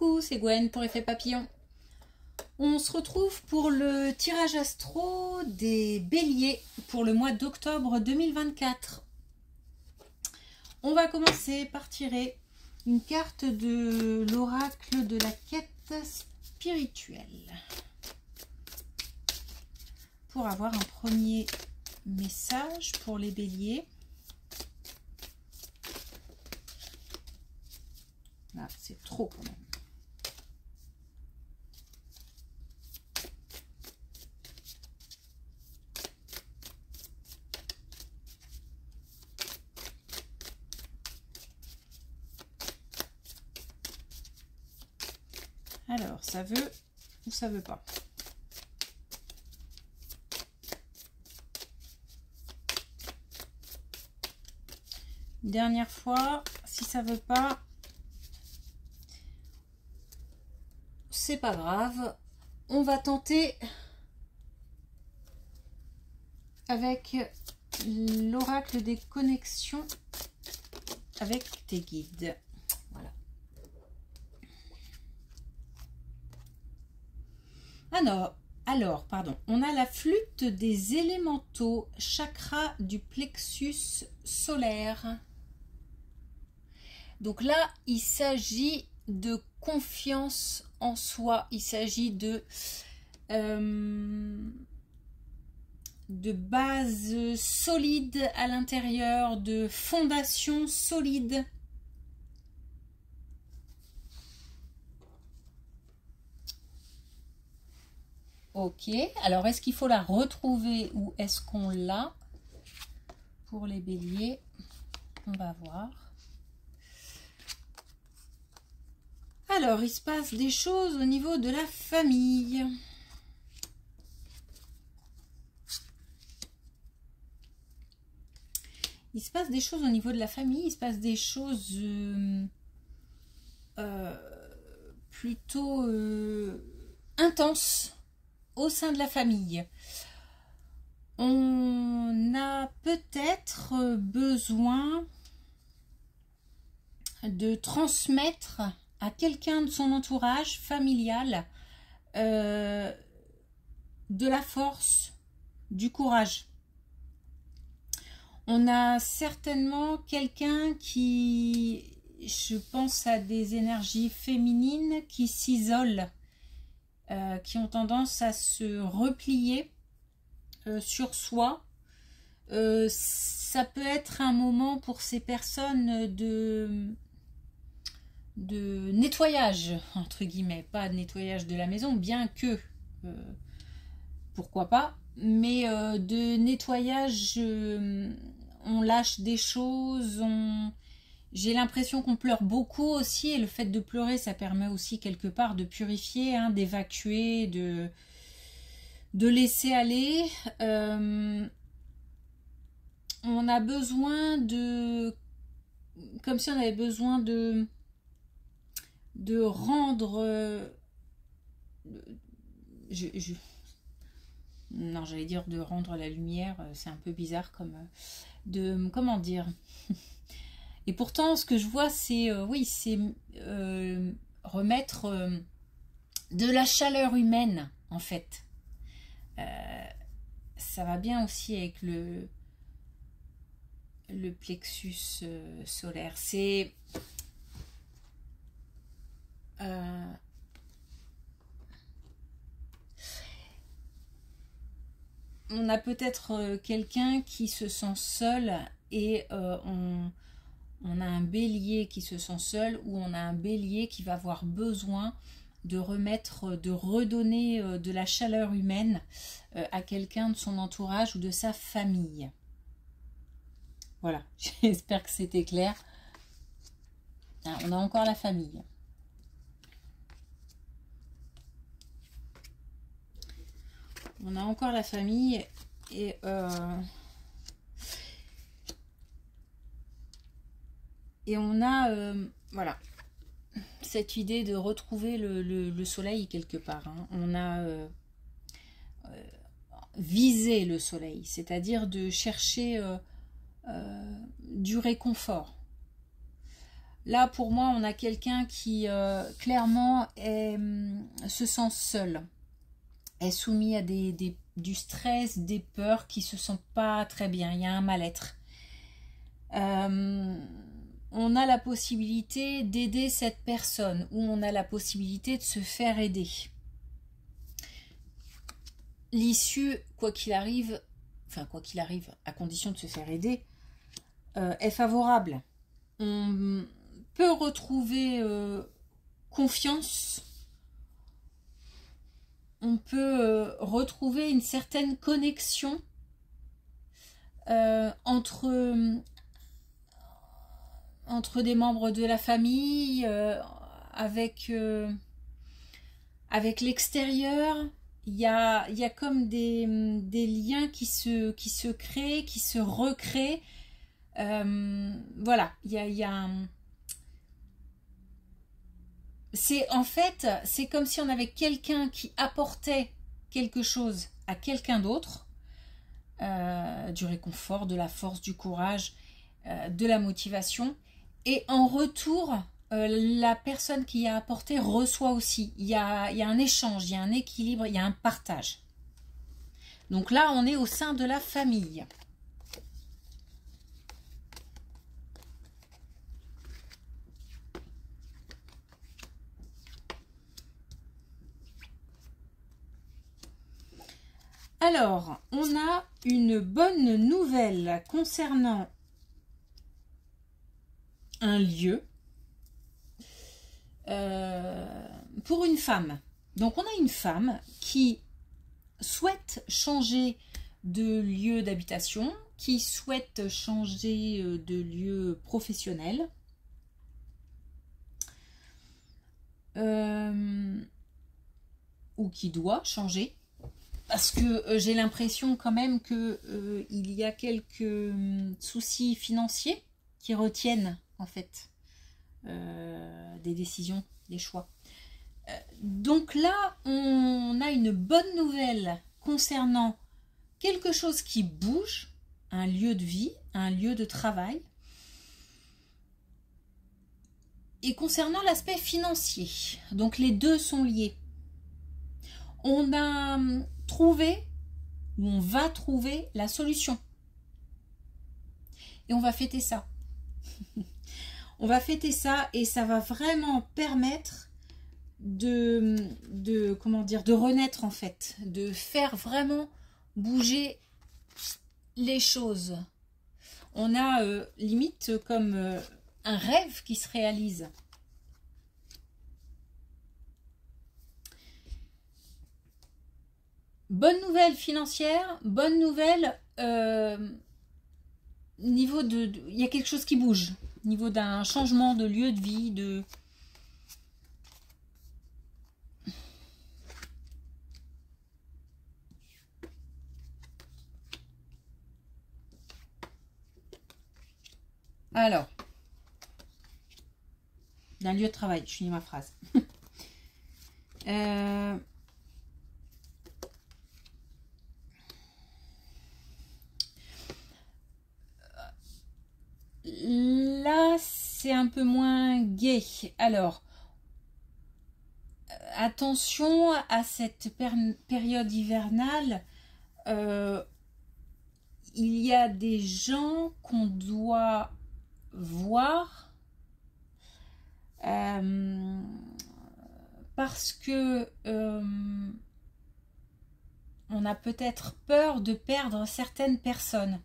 Coucou, c'est Gwen pour Effet Papillon. On se retrouve pour le tirage astro des béliers pour le mois d'octobre 2024. On va commencer par tirer une carte de l'oracle de la quête spirituelle. Pour avoir un premier message pour les béliers. Là, c'est trop quand même. Alors, ça veut ou ça veut pas? Une dernière fois, si ça veut pas, c'est pas grave. On va tenter avec l'oracle des connexions avec tes guides. Voilà. Alors, pardon, on a la flûte des élémentaux, chakra du plexus solaire. Donc là, il s'agit de confiance en soi, il s'agit de base solide à l'intérieur, de fondation solide. Ok, alors est-ce qu'il faut la retrouver ou est-ce qu'on l'a? Pour les béliers, on va voir. Alors, il se passe des choses au niveau de la famille. Il se passe des choses au niveau de la famille, il se passe des choses plutôt intenses au sein de la famille. On a peut-être besoin de transmettre à quelqu'un de son entourage familial de la force, du courage. On a certainement quelqu'un qui, je pense à des énergies féminines qui s'isolent, qui ont tendance à se replier sur soi. Ça peut être un moment pour ces personnes de nettoyage, entre guillemets, pas de nettoyage de la maison, bien que, pourquoi pas, mais de nettoyage, on lâche des choses, j'ai l'impression qu'on pleure beaucoup aussi, et le fait de pleurer, ça permet aussi quelque part de purifier, hein, d'évacuer, de laisser aller. On a besoin de, comme si on avait besoin de rendre, non, j'allais dire de rendre la lumière, c'est un peu bizarre comme, comment dire. Et pourtant, ce que je vois, c'est, oui, c'est remettre de la chaleur humaine, en fait. Ça va bien aussi avec le plexus solaire. C'est on a peut-être quelqu'un qui se sent seul et on a un bélier qui se sent seul, ou on a un bélier qui va avoir besoin de remettre, de redonner de la chaleur humaine à quelqu'un de son entourage ou de sa famille. Voilà, j'espère que c'était clair. Ah, on a encore la famille. On a encore la famille et on a voilà, cette idée de retrouver le soleil quelque part, hein. On a visé le soleil, c'est-à-dire de chercher du réconfort. Là, pour moi, on a quelqu'un qui, clairement, se sent seul, est soumis à du stress, des peurs, qui se sentent pas très bien. Il y a un mal-être. On a la possibilité d'aider cette personne, ou on a la possibilité de se faire aider. L'issue, quoi qu'il arrive, à condition de se faire aider, est favorable. On peut retrouver confiance, on peut retrouver une certaine connexion entre des membres de la famille, avec l'extérieur. Il y a comme des liens qui se créent, qui se recréent. Voilà, il y a un... En fait, c'est comme si on avait quelqu'un qui apportait quelque chose à quelqu'un d'autre, du réconfort, de la force, du courage, de la motivation, et en retour, la personne qui a apporté reçoit aussi. Il y a un échange, il y a un équilibre, il y a un partage. Donc là, on est au sein de la famille. Alors, on a une bonne nouvelle concernant un lieu pour une femme. Donc, on a une femme qui souhaite changer de lieu d'habitation, qui souhaite changer de lieu professionnel. Ou qui doit changer. Parce que j'ai l'impression quand même que il y a quelques soucis financiers qui retiennent en fait des décisions, des choix. Donc là, on a une bonne nouvelle concernant quelque chose qui bouge, un lieu de vie, un lieu de travail. Et concernant l'aspect financier, donc les deux sont liés. On a trouvé, ou on va trouver la solution. Et on va fêter ça. On va fêter ça et ça va vraiment permettre comment dire, de renaître en fait, de faire vraiment bouger les choses. On a limite comme un rêve qui se réalise. Bonne nouvelle financière, bonne nouvelle niveau il y a quelque chose qui bouge, niveau d'un changement de lieu de vie, de... Alors, d'un lieu de travail, je finis ma phrase. Là, c'est un peu moins gai. Alors, attention à cette période hivernale. Il y a des gens qu'on doit voir parce que on a peut-être peur de perdre certaines personnes.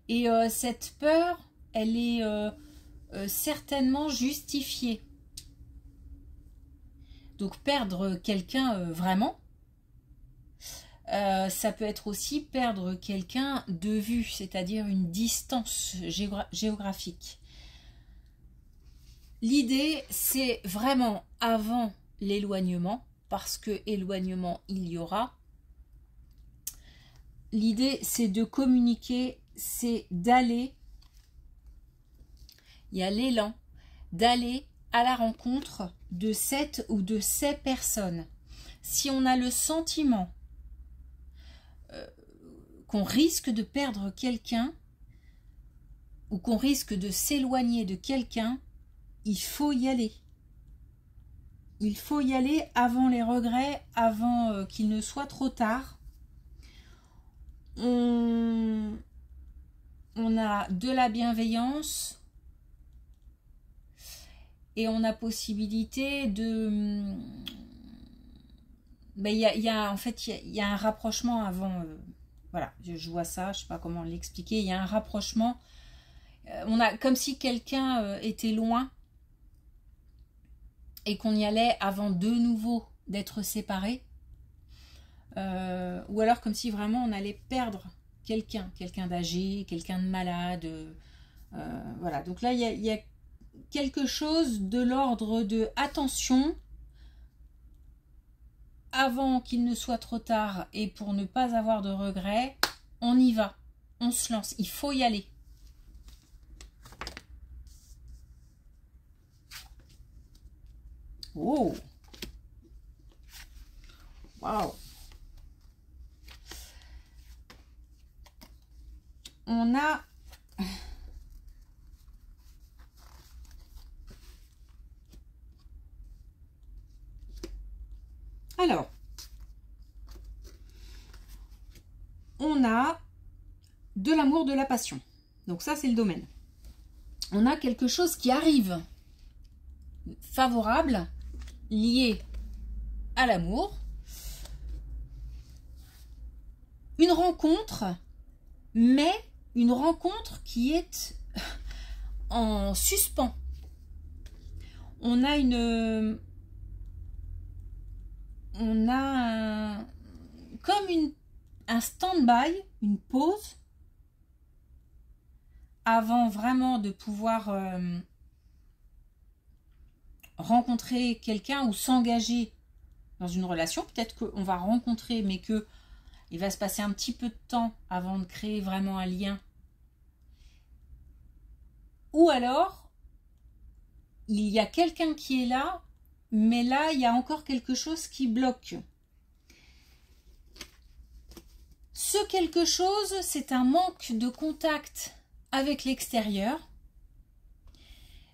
Et cette peur, elle est certainement justifiée. Donc perdre quelqu'un vraiment, ça peut être aussi perdre quelqu'un de vue, c'est-à-dire une distance géographique. L'idée, c'est vraiment avant l'éloignement, parce que éloignement, il y aura. L'idée, c'est de communiquer, c'est d'aller, il y a l'élan, d'aller à la rencontre de cette ou de ces personnes. Si on a le sentiment qu'on risque de perdre quelqu'un, ou qu'on risque de s'éloigner de quelqu'un, il faut y aller. Il faut y aller avant les regrets, avant qu'il ne soit trop tard. On a de la bienveillance et on a possibilité de... Ben, en fait, il y a un rapprochement avant... voilà, je vois ça, je ne sais pas comment l'expliquer. Il y a un rapprochement. On a comme si quelqu'un était loin et qu'on y allait avant de nouveau d'être séparés. Ou alors comme si vraiment on allait perdre quelqu'un d'âgé, quelqu'un de malade. Voilà, donc là, il y a quelque chose de l'ordre de attention, avant qu'il ne soit trop tard et pour ne pas avoir de regrets, on y va, on se lance, il faut y aller. Oh, waouh. On a alors on a de l'amour, de la passion. Donc ça, c'est le domaine. On a quelque chose qui arrive favorable, lié à l'amour. Une rencontre, mais une rencontre qui est en suspens. On a comme un stand-by, une pause, avant vraiment de pouvoir rencontrer quelqu'un ou s'engager dans une relation. Peut-être qu'on va rencontrer, mais qu'il va se passer un petit peu de temps avant de créer vraiment un lien. Ou alors, il y a quelqu'un qui est là, mais là, il y a encore quelque chose qui bloque. Ce quelque chose, c'est un manque de contact avec l'extérieur.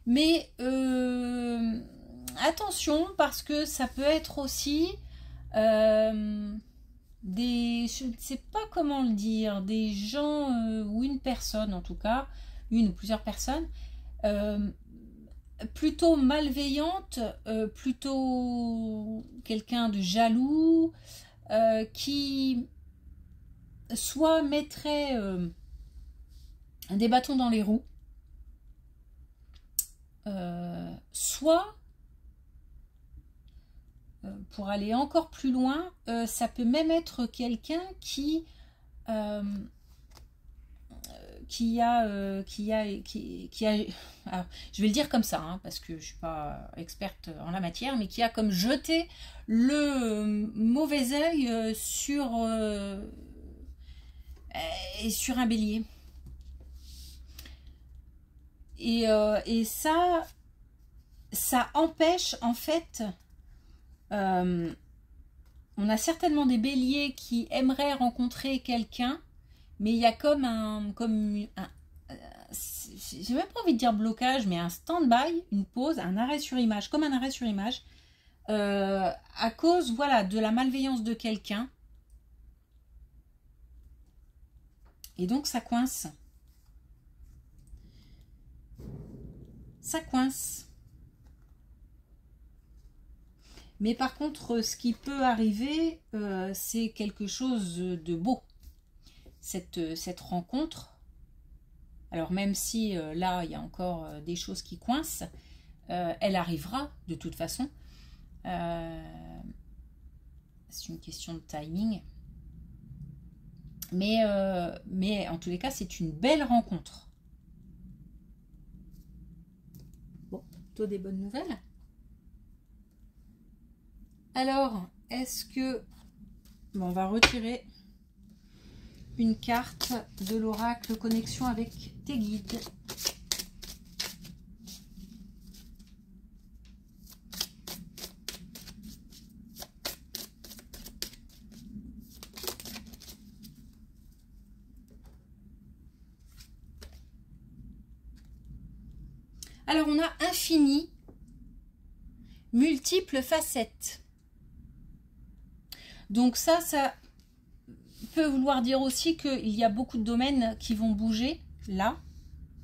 Mais attention, parce que ça peut être aussi je ne sais pas comment le dire, des gens ou une personne en tout cas, une ou plusieurs personnes, plutôt malveillante, plutôt quelqu'un de jaloux, qui soit mettrait des bâtons dans les roues, soit, pour aller encore plus loin, ça peut même être quelqu'un qui a, alors, je vais le dire comme ça, hein, parce que je suis pas experte en la matière, mais qui a comme jeté le mauvais œil sur un bélier. Et ça empêche en fait. On a certainement des béliers qui aimeraient rencontrer quelqu'un, mais il y a comme j'ai même pas envie de dire blocage, mais un stand-by, une pause, un arrêt sur image, comme un arrêt sur image, à cause, voilà, de la malveillance de quelqu'un. Et donc ça coince. Ça coince. Mais par contre, ce qui peut arriver, c'est quelque chose de beau. Cette rencontre, alors même si là, il y a encore des choses qui coincent, elle arrivera de toute façon. C'est une question de timing. Mais en tous les cas, c'est une belle rencontre. Bon, plutôt des bonnes nouvelles. Alors, est-ce que... Bon, on va retirer une carte de l'oracle connexion avec tes guides. Alors, on a infini, multiples facettes. Donc ça peut vouloir dire aussi qu'il y a beaucoup de domaines qui vont bouger, là,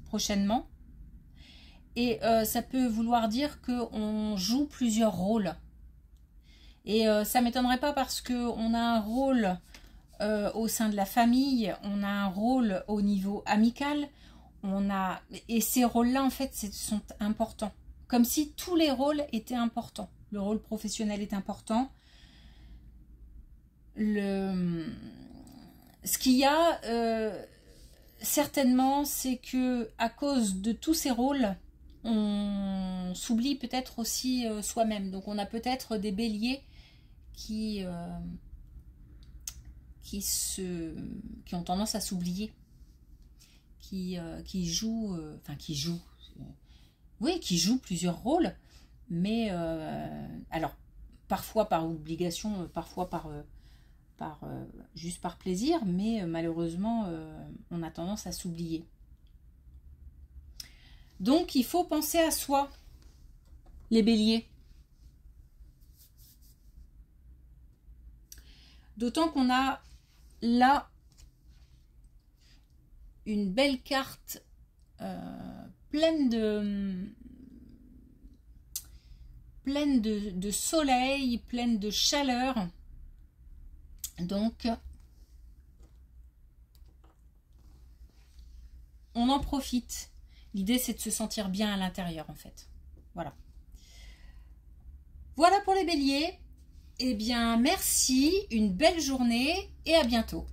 prochainement. Et ça peut vouloir dire qu'on joue plusieurs rôles. Et ça ne m'étonnerait pas parce qu'on a un rôle au sein de la famille, on a un rôle au niveau amical, et ces rôles-là, en fait, sont importants. Comme si tous les rôles étaient importants. Le rôle professionnel est important. Ce qu'il y a, certainement, c'est que à cause de tous ces rôles, on s'oublie peut-être aussi soi-même. Donc, on a peut-être des béliers qui ont tendance à s'oublier, qui jouent plusieurs rôles, mais alors parfois par obligation, parfois juste par plaisir, mais malheureusement on a tendance à s'oublier. Donc il faut penser à soi, les béliers. D'autant qu'on a là une belle carte pleine de soleil, pleine de chaleur. Donc, on en profite. L'idée, c'est de se sentir bien à l'intérieur, en fait. Voilà. Voilà pour les béliers. Eh bien, merci, une belle journée et à bientôt.